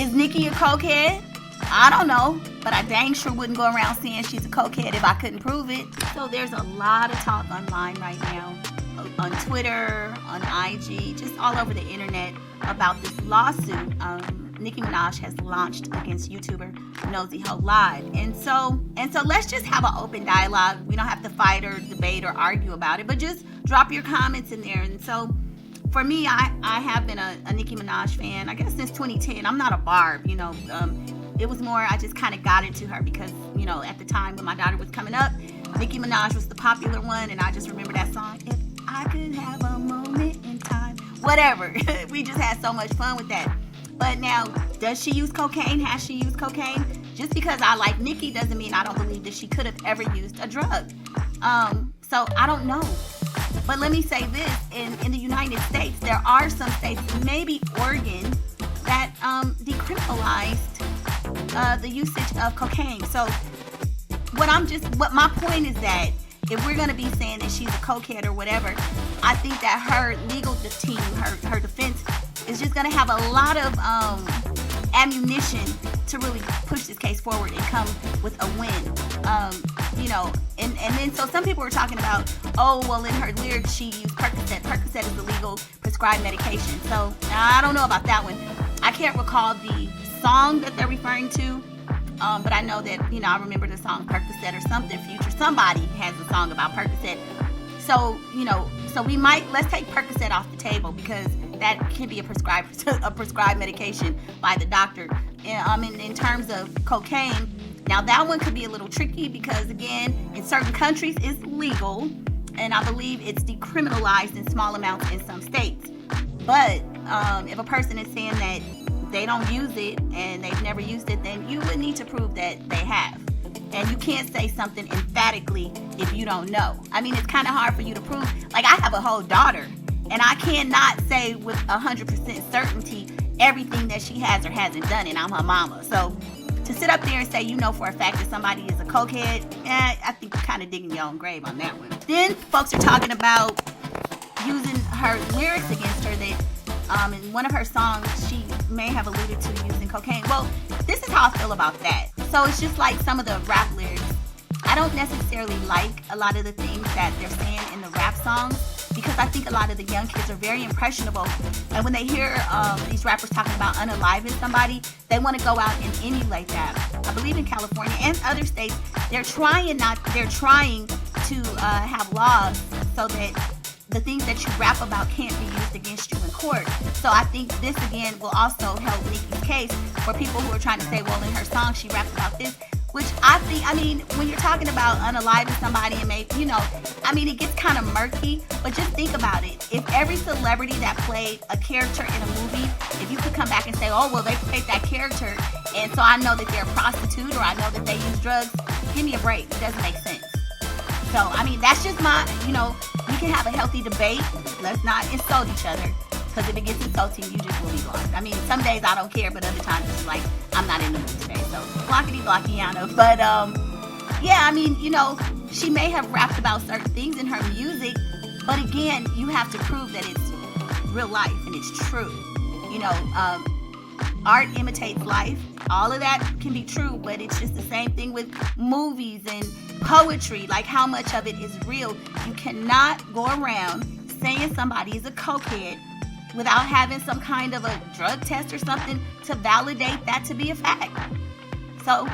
Is Nicki a cokehead? I don't know, but I dang sure wouldn't go around saying she's a cokehead if I couldn't prove it. So there's a lot of talk online right now, on Twitter, on IG, just all over the internet about this lawsuit Nicki Minaj has launched against YouTuber Nosy Ho Live. And so let's just have an open dialogue. We don't have to fight or debate or argue about it, but just drop your comments in there. And so for me, I have been a Nicki Minaj fan, I guess, since 2010. I'm not a Barb, you know. It was more, I just kind of got into her because, you know, at the time when my daughter was coming up, Nicki Minaj was the popular one, and I just remember that song, If I Could Have a Moment in Time, whatever. We just had so much fun with that. But now, does she use cocaine? Has she used cocaine? Just because I like Nicki doesn't mean I don't believe that she could have ever used a drug. So I don't know. But let me say this, in the United States, there are some states, maybe Oregon, that decriminalized the usage of cocaine. So what my point is that if we're gonna be saying that she's a cokehead or whatever, I think that her legal team, her defense, is just gonna have a lot of ammunition to really push this case forward and come with a win. You know, and then so some people were talking about, oh, well, in her lyrics she used Percocet. Percocet is a legal prescribed medication. So I don't know about that one. I can't recall the song that they're referring to, but I know that, you know, I remember the song Percocet or something. Future, somebody has a song about Percocet. So, you know, so let's take Percocet off the table because that can be a prescribed medication by the doctor. In terms of cocaine, now that one could be a little tricky because, again, in certain countries it's legal, and I believe it's decriminalized in small amounts in some states. But if a person is saying that they don't use it and they've never used it, then you would need to prove that they have. And you can't say something emphatically if you don't know. I mean, it's kind of hard for you to prove. Like, I have a whole daughter, and I cannot say with 100% certainty everything that she has or hasn't done, and I'm her mama. So to sit up there and say you know for a fact that somebody is a cokehead, I think you're kind of digging your own grave on that one. Then folks are talking about using her lyrics against her, that in one of her songs she may have alluded to using cocaine. Well, this is how I feel about that. So it's just like some of the rap lyrics. I don't necessarily like a lot of the things that they're saying in the rap songs because I think a lot of the young kids are very impressionable, and when they hear these rappers talking about unaliving somebody, they want to go out and emulate that. I believe in California and other states, they're trying to have laws so that the things that you rap about can't be used against you in court. So I think this, again, will also help Nicki's case for people who are trying to say, well, in her song she rapped about this, which I think, I mean, when you're talking about unaliving somebody and maybe, you know, I mean, it gets kind of murky, but just think about it. If every celebrity that played a character in a movie, if you could come back and say, oh, well, they played that character, and so I know that they're a prostitute or I know that they use drugs, give me a break. It doesn't make sense. So, I mean, that's just my, you know, we can have a healthy debate. Let's not insult each other, because if it gets insulting, you just will be blocked. I mean, some days I don't care, but other times it's like, I'm not in the mood today. So, blockity-blockiana. But, yeah, I mean, you know, she may have rapped about certain things in her music, but again, you have to prove that it's real life and it's true. You know, art imitates life. All of that can be true, but it's just the same thing with movies and poetry. Like, how much of it is real? You cannot go around saying somebody is a cokehead without having some kind of a drug test or something to validate that to be a fact. So,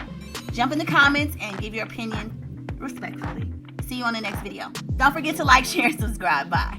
jump in the comments and give your opinion respectfully. See you on the next video. Don't forget to like, share, and subscribe. Bye.